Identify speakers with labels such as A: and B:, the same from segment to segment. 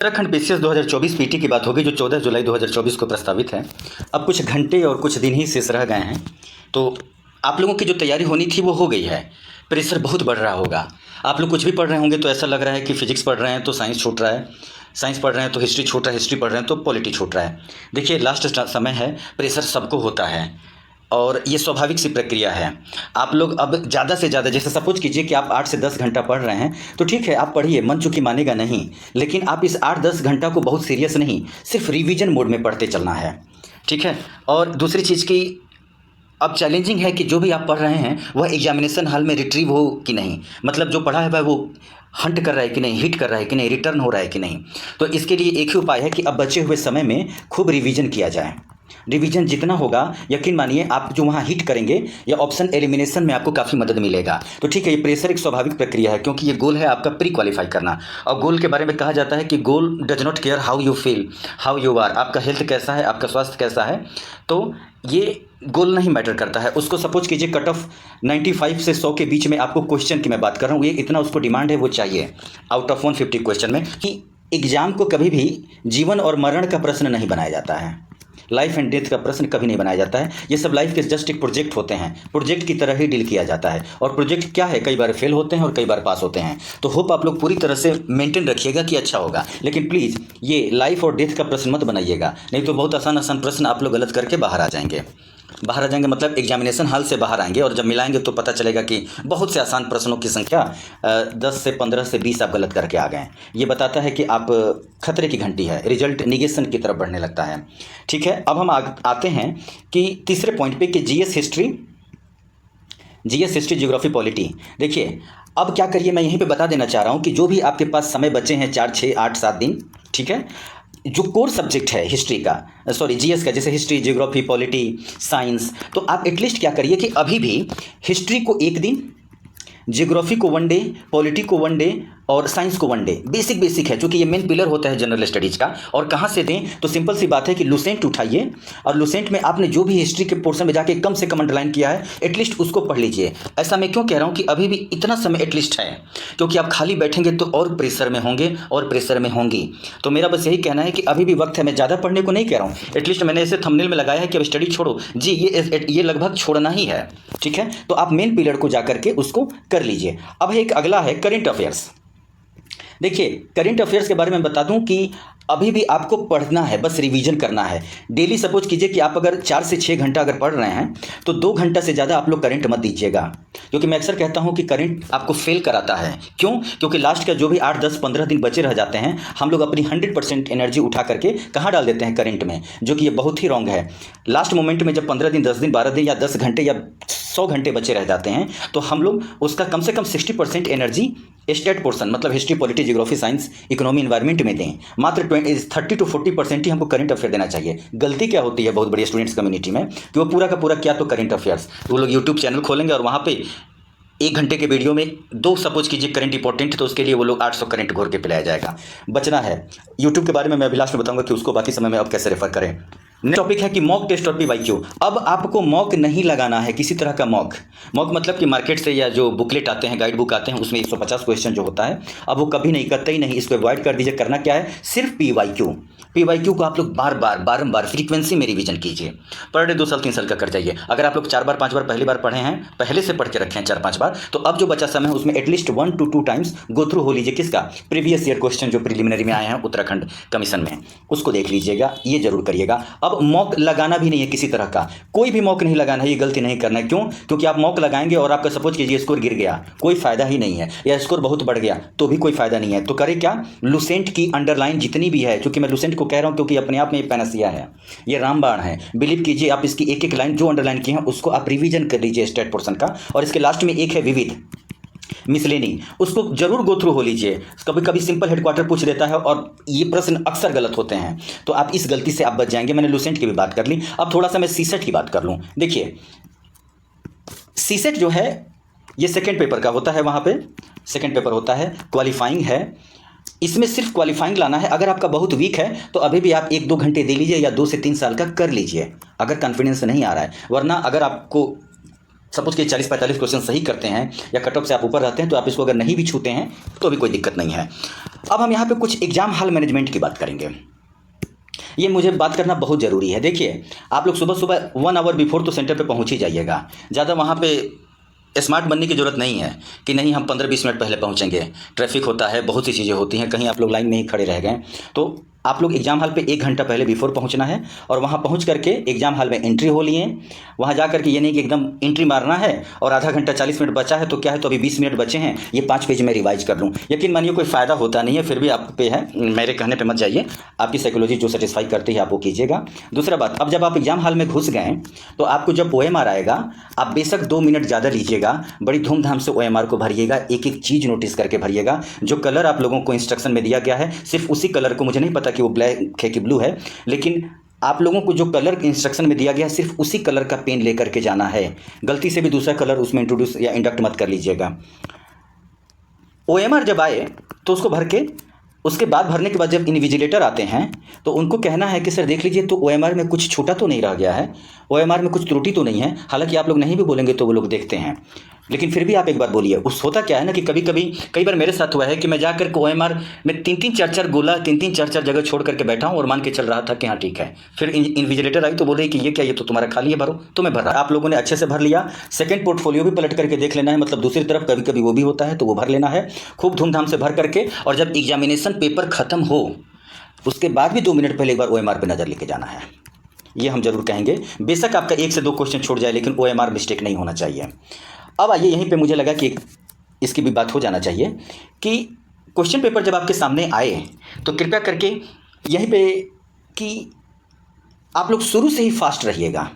A: Uttarakhand PCS 2024 PT की बात होगी जो 14 जुलाई 2024 को प्रस्तावित है। अब कुछ घंटे और कुछ दिन ही शेष रह गए हैं, तो आप लोगों की जो तैयारी होनी थी वो हो गई है। प्रेशर बहुत बढ़ रहा होगा। आप लोग कुछ भी पढ़ रहे होंगे तो ऐसा लग रहा है कि फिजिक्स पढ़ रहे हैं तो साइंस छूट रहा है, साइंस पढ़ रहे हैं तो हिस्ट्री छूट रहा है, हिस्ट्री पढ़ रहे हैं तो पॉलिटी छूट रहा है। देखिए, लास्ट समय है, प्रेशर सबको होता है और ये स्वाभाविक सी प्रक्रिया है। आप लोग अब ज़्यादा से ज़्यादा, जैसे सपोज कीजिए कि आप 8 से 10 घंटा पढ़ रहे हैं तो ठीक है, आप पढ़िए, मन चूँकि मानेगा नहीं, लेकिन आप इस 8-10 घंटा को बहुत सीरियस नहीं, सिर्फ रिवीजन मोड में पढ़ते चलना है, ठीक है। और दूसरी चीज़ की अब चैलेंजिंग है कि जो भी आप पढ़ रहे हैं वह एग्जामिनेशन हॉल में रिट्रीव हो कि नहीं, मतलब जो पढ़ा है वह वो हंट कर रहा है कि नहीं, हिट कर रहा है कि नहीं, रिटर्न हो रहा है कि नहीं। तो इसके लिए एक ही उपाय है कि अब बचे हुए समय में खूब रिवीजन किया जाए। रिवीजन जितना होगा, यकीन मानिए आप जो वहाँ हिट करेंगे या ऑप्शन एलिमिनेशन में आपको काफ़ी मदद मिलेगा। तो ठीक है, ये प्रेशर एक स्वाभाविक प्रक्रिया है क्योंकि ये गोल है आपका प्री क्वालिफाई करना। और गोल के बारे में कहा जाता है कि goal does not care how you feel, how you are, आपका हेल्थ कैसा है, आपका स्वास्थ्य कैसा है, तो ये गोल नहीं मैटर करता है। उसको सपोज कीजिए कट ऑफ 95 से 100 के बीच में, आपको क्वेश्चन की मैं बात कर रहा हूँ, ये इतना उसको डिमांड है वो चाहिए आउट ऑफ 150 क्वेश्चन में। कि एग्जाम को कभी भी जीवन और मरण का प्रश्न नहीं बनाया जाता है, लाइफ एंड डेथ का प्रश्न कभी नहीं बनाया जाता है। ये सब लाइफ के जस्ट एक प्रोजेक्ट होते हैं, प्रोजेक्ट की तरह ही डील किया जाता है। और प्रोजेक्ट क्या है, कई बार फेल होते हैं और कई बार पास होते हैं। तो होप आप लोग पूरी तरह से मेंटेन रखिएगा कि अच्छा होगा, लेकिन प्लीज़ ये लाइफ और डेथ का प्रश्न मत बनाइएगा, नहीं तो बहुत आसान आसान प्रश्न आप लोग गलत करके बाहर आ जाएंगे। बाहर आ जाएंगे मतलब एग्जामिनेशन हॉल से बाहर आएंगे, और जब मिलाएंगे तो पता चलेगा कि बहुत से आसान प्रश्नों की संख्या 10 से 15 से 20 आप गलत करके आ गए। ये बताता है कि आप खतरे की घंटी है, रिजल्ट निगेशन की तरफ बढ़ने लगता है, ठीक है। अब हम आते हैं कि तीसरे पॉइंट पे कि जीएस हिस्ट्री, ज्योग्राफी, पॉलिटी। देखिए, अब क्या करिए, मैं यहीं पे बता देना चाह रहा हूँ कि जो भी आपके पास समय बचे हैं 4, 6, 8, 7 दिन, ठीक है, जो कोर सब्जेक्ट है हिस्ट्री का, सॉरी जीएस का, जैसे हिस्ट्री, ज्योग्राफी, पॉलिटी, साइंस, तो आप एटलीस्ट क्या करिए कि अभी भी हिस्ट्री को 1 दिन, ज्योग्राफी को 1 डे, पॉलिटी को 1 डे और साइंस को 1 डे। बेसिक है, क्योंकि ये मेन पिलर होता है जनरल स्टडीज़ का। और कहाँ से दें, तो सिंपल सी बात है कि लुसेंट उठाइए, और लुसेंट में आपने जो भी हिस्ट्री के पोर्शन में जाके कम से कम अंडरलाइन किया है, एटलीस्ट उसको पढ़ लीजिए। ऐसा मैं क्यों कह रहा हूँ कि अभी भी इतना समय एटलीस्ट है, क्योंकि आप खाली बैठेंगे तो और प्रेशर में होंगे और प्रेशर में होंगी। तो मेरा बस यही कहना है कि अभी भी वक्त है। मैं ज़्यादा पढ़ने को नहीं कह रहा हूँ, एटलीस्ट मैंने ऐसे थंबनेल में लगाया है कि अब स्टडी छोड़ो जी, ये लगभग छोड़ना ही है, ठीक है। तो आप मेन पिलर को जा करके उसको कर लीजिए। अब एक अगला है करेंट अफेयर्स। देखिए, करेंट अफेयर्स के बारे में बता दूं कि अभी भी आपको पढ़ना है, बस रिवीजन करना है डेली। सपोज कीजिए कि आप अगर 4 से 6 घंटा अगर पढ़ रहे हैं तो 2 घंटा से ज़्यादा आप लोग करंट मत दीजिएगा, क्योंकि मैं अक्सर कहता हूं कि करंट आपको फेल कराता है। क्यों? क्योंकि लास्ट का जो भी 8, 10, 15 दिन बचे रह जाते हैं, हम लोग अपनी 100% एनर्जी उठा करके कहाँ डाल देते हैं, करंट में, जो कि ये बहुत ही रॉन्ग है। लास्ट मोमेंट में जब 15 दिन, 10 दिन, 12 दिन या 10 घंटे या 100 घंटे बचे रह जाते हैं, तो हम लोग उसका कम से कम 60% एनर्जी स्टेट पोर्शन, मतलब history, polity, geography, science, economy, environment में दें। मात्र 30 to 40% ही हमको करंट अफेयर देना चाहिए। गलती क्या होती है बहुत बड़ी स्टूडेंट्स कम्युनिटी में कि वो पूरा का पूरा क्या तो करंट अफेयर्स, वो लोग यूट्यूब चैनल खोलेंगे और वहाँ पे 1 घंटे के वीडियो में 2 सपोज कीजिए करंट इंपॉर्टेंट, तो उसके लिए वो लोग 800 करंट घोर के पिलाया जाएगा। बचना है। यूट्यूब के बारे में मैं अभिलाष में बताऊंगा कि उसको बाकी समय में अब कैसे रेफर करें। नेक्स्ट टॉपिक है कि मॉक टेस्ट और पीवाईक्यू। अब आपको मॉक नहीं लगाना है, किसी तरह का मॉक मतलब कि मार्केट से या जो बुकलेट आते हैं, गाइड बुक आते हैं, उसमें 150 क्वेश्चन जो होता है, अब वो कभी नहीं, करते ही नहीं, इसको अवॉइड कर दीजिए। करना क्या है, सिर्फ पीवाईक्यू को आप लोग बारंबार फ्रीक्वेंसी में रिवीजन कीजिए। पर डे 2 साल 3 साल का कर जाइए। अगर आप लोग 4 बार 5 बार पहली बार पढ़े हैं, पहले से पढ़ के रखे हैं 4-5 बार, तो अब जो बचा समय है उसमें at least 1 to 2 times go through हो लीजिए। किसका? प्रीवियस ईयर क्वेश्चन जो प्रीलिमिनरी में आए हैं उत्तराखंड कमीशन में, उसको देख लीजिएगा, ये जरूर करिएगा। अब मॉक लगाना भी नहीं है, किसी तरह का कोई भी मॉक नहीं लगाना है, ये गलती नहीं करना है। क्यों? क्योंकि आप मॉक लगाएंगे और आपका सपोज कीजिए स्कोर गिर गया, कोई फायदा ही नहीं है, या स्कोर बहुत बढ़ गया तो भी कोई फायदा नहीं है। तो करें क्या, लुसेंट की अंडरलाइन जितनी भी है, क्योंकि मैं लुसेंट को कह रहा हूं क्योंकि अपने आप में ये पैनासिया है, ये रामबाण है, बिलीव कीजिए। आप इसकी एक लाइन जो अंडरलाइन की है उसको आप रिवीजन कर लीजिए स्टेट पोर्शन का, और इसके लास्ट में एक है विविध, मिसलेनी, उसको जरूर गो थ्रू हो लीजिए। कभी कभी सिंपल हेडक्वार्टर पूछ देता है और ये प्रश्न अक्सर गलत होते हैं, तो आप इस गलती से आप बच जाएंगे। मैंने लुसेंट की भी बात कर ली, अब थोड़ा सा मैं सीसेट की बात कर लूं। देखिए, सीसेट जो है ये सेकेंड पेपर का होता है, वहां पे सेकेंड पेपर होता है, क्वालिफाइंग है। इसमें सिर्फ क्वालिफाइंग लाना है। अगर आपका बहुत वीक है तो अभी भी आप 1-2 घंटे दे लीजिए, या 2 से 3 साल का कर लीजिए अगर कॉन्फिडेंस नहीं आ रहा है। वरना अगर आपको सपोज कि 40-45 क्वेश्चन सही करते हैं या कट ऑफ से आप ऊपर रहते हैं तो आप इसको अगर नहीं भी छूते हैं तो भी कोई दिक्कत नहीं है। अब हम यहाँ पे कुछ एग्जाम हॉल मैनेजमेंट की बात करेंगे। ये मुझे बात करना बहुत ज़रूरी है। देखिए, आप लोग सुबह सुबह 1 आवर बिफोर तो सेंटर पे पहुँच ही जाइएगा। ज़्यादा वहाँ पे स्मार्ट बनने की ज़रूरत नहीं है कि नहीं हम 15-20 मिनट पहले पहुँचेंगे, ट्रैफिक होता है, बहुत सी चीज़ें होती हैं, कहीं आप लोग लाइन में ही खड़े रह गए। तो आप लोग एग्जाम हॉल पे 1 घंटा पहले बिफोर पहुंचना है और वहां पहुंच करके एग्जाम हॉल में एंट्री हो लिए। वहां जा करके ये नहीं कि एकदम एंट्री मारना है और आधा घंटा 40 मिनट बचा है तो क्या है, तो अभी 20 मिनट बचे हैं, ये 5 पेज में रिवाइज कर लूँ। यकीन मानिए कोई फ़ायदा होता नहीं है, फिर भी आप पे है, मेरे कहने पर मत जाइए, आपकी साइकोलॉजी जो सेटिस्फाई करती है आप वो कीजिएगा। दूसरा बात, अब जब आप एग्जाम हॉल में घुस गए तो आपको जब OMR आएगा आप बेशक 2 मिनट ज़्यादा लीजिएगा, बड़ी धूमधाम से OMR को भरिएगा, एक एक चीज़ नोटिस करके भरिएगा। जो कलर आप लोगों को इंस्ट्रक्शन में दिया गया है सिर्फ उसी कलर को, मुझे नहीं पता कि वो ब्लैक है कि ब्लू है, लेकिन आप लोगों को जो कलर इंस्ट्रक्शन में दिया गया है सिर्फ उसी कलर का पेन लेकर के जाना है। गलती से भी दूसरा कलर उसमें इंट्रोड्यूस या इंडक्ट मत कर लीजिएगा। OMR जब आए तो उसको भर के, उसके बाद भरने के बाद जब इन्विजिलेटर आते हैं तो उनको कहना है कि सर देख लीजिए तो OMR में कुछ छूटा तो नहीं रह गया है, OMR में कुछ त्रुटि तो नहीं है। हालांकि आप लोग नहीं भी बोलेंगे तो वो लोग देखते हैं, लेकिन फिर भी आप एक बार बोलिए। उस होता क्या है ना कि कई बार मेरे साथ हुआ है कि मैं जाकर के OMR में 3-3 4-4 गोला 3-3 4-4 जगह छोड़ करके बैठा हूँ और मान के चल रहा था कि हाँ ठीक है। फिर इन्विजिलेटर आई तो बोले कि ये क्या, ये तो तुम्हारा खाली है, भरो। तो मैं भर रहा। आप लोगों ने अच्छे से भर लिया। सेकंड पोर्टफोलियो भी पलट करके देख लेना है, मतलब दूसरी तरफ कभी कभी वो भी होता है तो वो भर लेना है खूब धूमधाम से भर करके। और जब एग्जामिनेशन पेपर खत्म हो उसके बाद भी 2 मिनट पहले एक बार OMR पर नज़र लेके जाना है। ये हम जरूर कहेंगे। बेशक आपका 1 से 2 क्वेश्चन छोड़ जाए लेकिन OMR मिस्टेक नहीं होना चाहिए। अब आइए यहीं पे मुझे लगा कि इसकी भी बात हो जाना चाहिए कि क्वेश्चन पेपर जब आपके सामने आए तो कृपया करके यहीं पे कि आप लोग शुरू से ही फास्ट रहिएगा।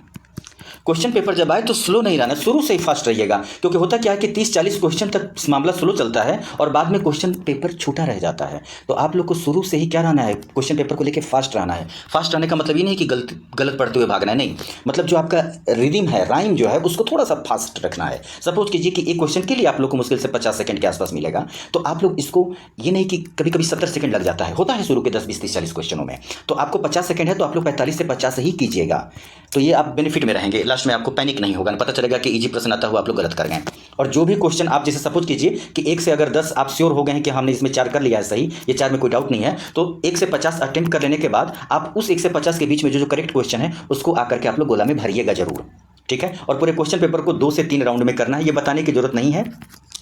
A: क्वेश्चन पेपर जब आए तो स्लो नहीं रहना, शुरू से ही फास्ट रहिएगा। क्योंकि होता क्या है कि 30-40 क्वेश्चन तक मामला स्लो चलता है और बाद में क्वेश्चन पेपर छूटा रह जाता है। तो आप लोग को शुरू से ही क्या रहना है, क्वेश्चन पेपर को लेकर फास्ट रहना है। फास्ट रहने का मतलब ये नहीं कि गलत पढ़ते हुए भागना है, नहीं, मतलब जो आपका रिदम है, राइम जो है, उसको थोड़ा सा फास्ट रखना है। सपोज कीजिए कि एक क्वेश्चन के लिए आप लोग को मुश्किल से 50 सेकंड के आसपास मिलेगा, तो आप लोग इसको, ये नहीं कि कभी कभी 70 सेकंड लग जाता है, होता है शुरू के 10, 20, 30, 40 क्वेश्चनों में, तो आपको 50 सेकंड है तो आप लोग 45 से 50 ही कीजिएगा। तो ये आप बेनिफिट में रहेंगे, लास्ट में आपको पैनिक नहीं होगा, पता चलेगा कि इजी प्रश्न आता हुआ आप लोग गलत कर गए। और जो भी क्वेश्चन आप जैसे सपोज कीजिए कि 1 से अगर 10 आप श्योर हो गए हैं कि हमने इसमें 4 कर लिया है सही, ये 4 में कोई डाउट नहीं है, तो 1 से 50 अटेम्प्ट कर लेने के बाद आप उस 1 से 50 के बीच में जो करेक्ट क्वेश्चन है उसको आकर के आप लोग गोला में भरिएगा जरूर, ठीक है। और पूरे क्वेश्चन पेपर को 2 से 3 राउंड में करना है। ये बताने की जरूरत नहीं है,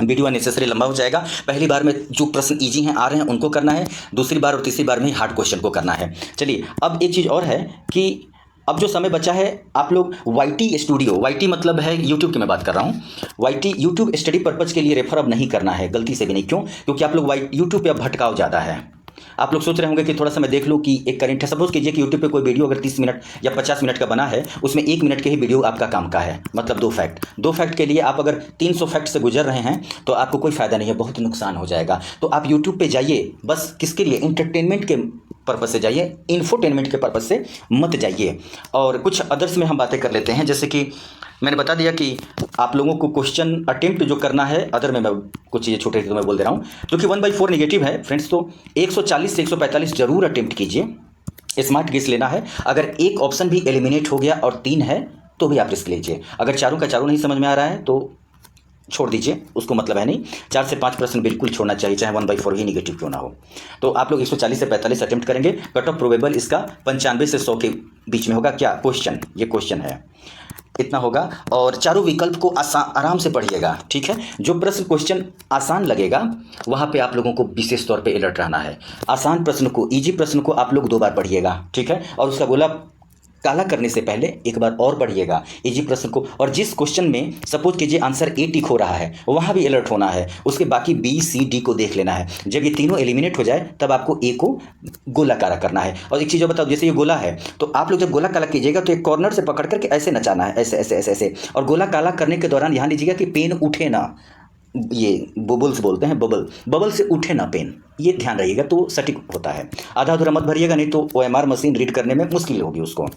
A: वीडियो अननेसेसरी लंबा हो जाएगा। पहली बार में जो प्रश्न इजी हैं आ रहे हैं उनको करना है, दूसरी बार और तीसरी बार में हार्ड क्वेश्चन को करना है। चलिए, अब एक चीज़ और है कि अब जो समय बचा है आप लोग YT स्टूडियो, YT मतलब है यूट्यूब की मैं बात कर रहा हूँ, YT यूट्यूब स्टडी पर्पज़ के लिए रेफर अब नहीं करना है, गलती से भी नहीं। क्यों? क्योंकि आप लोग यूट्यूब पे भटकाव ज़्यादा है। आप लोग सोच रहे होंगे कि थोड़ा सा मैं देख लूँ कि एक करंट है। सपोज कीजिए कि यूट्यूब पे कोई वीडियो अगर 30 मिनट या 50 मिनट का बना है, उसमें 1 मिनट के ही वीडियो आपका काम का है, मतलब 2 फैक्ट के लिए आप अगर 300 फैक्ट से गुजर रहे हैं तो आपको कोई फ़ायदा नहीं है, बहुत नुकसान हो जाएगा। तो आप यूट्यूब पे जाइए, बस किसके लिए, इंटरटेनमेंट के पर्पज़ से जाइए, इन्फोटेनमेंट के पर्पज़ से मत जाइए। और कुछ अदर्स में हम बातें कर लेते हैं, जैसे कि मैंने बता दिया कि आप लोगों को क्वेश्चन अटेम्प्ट जो करना है, अदर में मैं कुछ चीज़ें छोटे तो मैं बोल दे रहा हूँ, जो कि 1/4 नेगेटिव है फ्रेंड्स, तो 140 से 145 जरूर अटेम्प्ट कीजिए। स्मार्ट गेस लेना है। अगर एक ऑप्शन भी एलिमिनेट हो गया और 3 है तो भी आप रिस्क लीजिए। अगर चारों का चारों नहीं समझ में आ रहा है तो छोड़ दीजिए, उसको मतलब है नहीं। 4 से 5 प्रश्न बिल्कुल छोड़ना चाहिए, चाहे 1/4 ही निगेटिव क्यों ना हो। तो आप लोग 140 से 45 अटेम्प्ट करेंगे। कट ऑफ प्रोबेबल इसका 95 से 100 के बीच में होगा। क्या क्वेश्चन, ये क्वेश्चन है, इतना होगा। और चारों विकल्प को आराम से पढ़िएगा, ठीक है। जो प्रश्न क्वेश्चन आसान लगेगा वहाँ पे आप लोगों को विशेष तौर पे अलर्ट रहना है। आसान प्रश्न को, इजी प्रश्न को आप लोग 2 बार पढ़िएगा, ठीक है। और उसका गोला काला करने से पहले एक बार और पढ़िएगा इजी प्रश्न को। और जिस क्वेश्चन में सपोज कीजिए आंसर A टिक हो रहा है वहाँ भी अलर्ट होना है, उसके बाकी B, C, D को देख लेना है। जब ये तीनों एलिमिनेट हो जाए तब आपको A को गोला काला करना है। और एक चीज़ बताओ, जैसे ये गोला है तो आप लोग जब गोला काला कीजिएगा तो एक कॉर्नर से पकड़ करके ऐसे नचाना है, ऐसे ऐसे ऐसे ऐसे। और गोला काला करने के दौरान ध्यान दीजिएगा कि पेन उठे ना, ये बबल्स बोलते हैं, बबल से उठे ना पेन, ये ध्यान रहिएगा तो सटीक होता है। आधा अधूरा मत भरिएगा, नहीं तो OMR मशीन रीड करने में मुश्किल होगी उसको।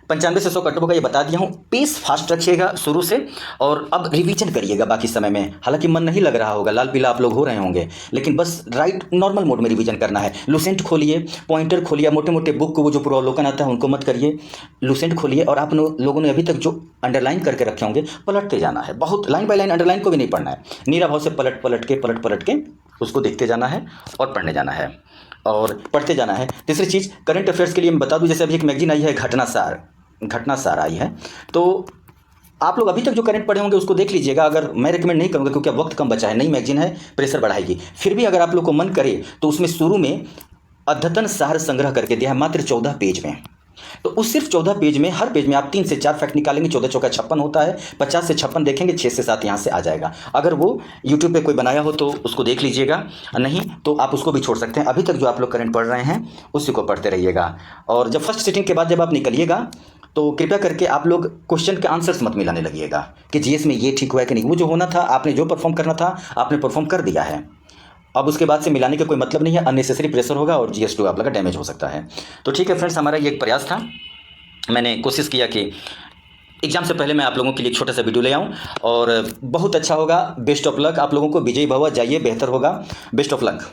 A: 95 से 100 कट होगा, ये बता दिया हूँ। पेस फास्ट रखिएगा शुरू से, और अब रिवीजन करिएगा बाकी समय में। हालांकि मन नहीं लग रहा होगा, लाल पीला आप लोग हो रहे होंगे, लेकिन बस राइट नॉर्मल मोड में रिवीजन करना है। लुसेंट खोलिए, पॉइंटर खोलिए, मोटे मोटे बुक को वो जो पूर्वावलोकन आता है उनको मत करिए, लुसेंट खोलिए, और आप लोगों ने अभी तक जो अंडरलाइन करके रखे होंगे पलटते जाना है। बहुत लाइन बाय लाइन अंडरलाइन को भी नहीं पढ़ना है, नीरा भाव से पलट पलट के उसको देखते जाना है और पढ़ने जाना है और पढ़ते जाना है। तीसरी चीज़, करंट अफेयर्स के लिए मैं बता दूं, जैसे अभी एक मैगजीन आई है घटनासार आई है, तो आप लोग अभी तक जो करंट पढ़े होंगे उसको देख लीजिएगा। अगर मैं रिकमेंड नहीं करूँगा क्योंकि अब वक्त कम बचा है, नई मैगजीन है, प्रेशर बढ़ाएगी। फिर भी अगर आप लोग को मन करे तो उसमें शुरू में अद्यतन सार संग्रह करके दिया है, मात्र 14 पेज में। तो उस सिर्फ 14 पेज में, हर पेज में आप 3 से 4 फैक्ट निकालेंगे, 14 चौका 56 होता है, 50 से 56 देखेंगे, 6 से 7 यहाँ से आ जाएगा। अगर वो यूट्यूब पे कोई बनाया हो तो उसको देख लीजिएगा, नहीं तो आप उसको भी छोड़ सकते हैं। अभी तक जो आप लोग करंट पढ़ रहे हैं उसी को पढ़ते रहिएगा। और जब फर्स्ट सिटिंग के बाद जब आप निकलिएगा तो कृपया करके आप लोग क्वेश्चन के आंसर्स मत मिलाने लगिएगा कि जीएस में ये ठीक हुआ है कि नहीं। वो जो होना था, आपने जो परफॉर्म करना था आपने परफॉर्म कर दिया है। अब उसके बाद से मिलाने का कोई मतलब नहीं है, अननेसेसरी प्रेशर होगा और GS2 आप लोग का डैमेज हो सकता है। तो ठीक है फ्रेंड्स, हमारा ये एक प्रयास था। मैंने कोशिश किया कि एग्ज़ाम से पहले मैं आप लोगों के लिए एक छोटा सा वीडियो ले आऊं, और बहुत अच्छा होगा। बेस्ट ऑफ लक आप लोगों को, विजयी भव, जाइए, बेहतर होगा। Best of luck.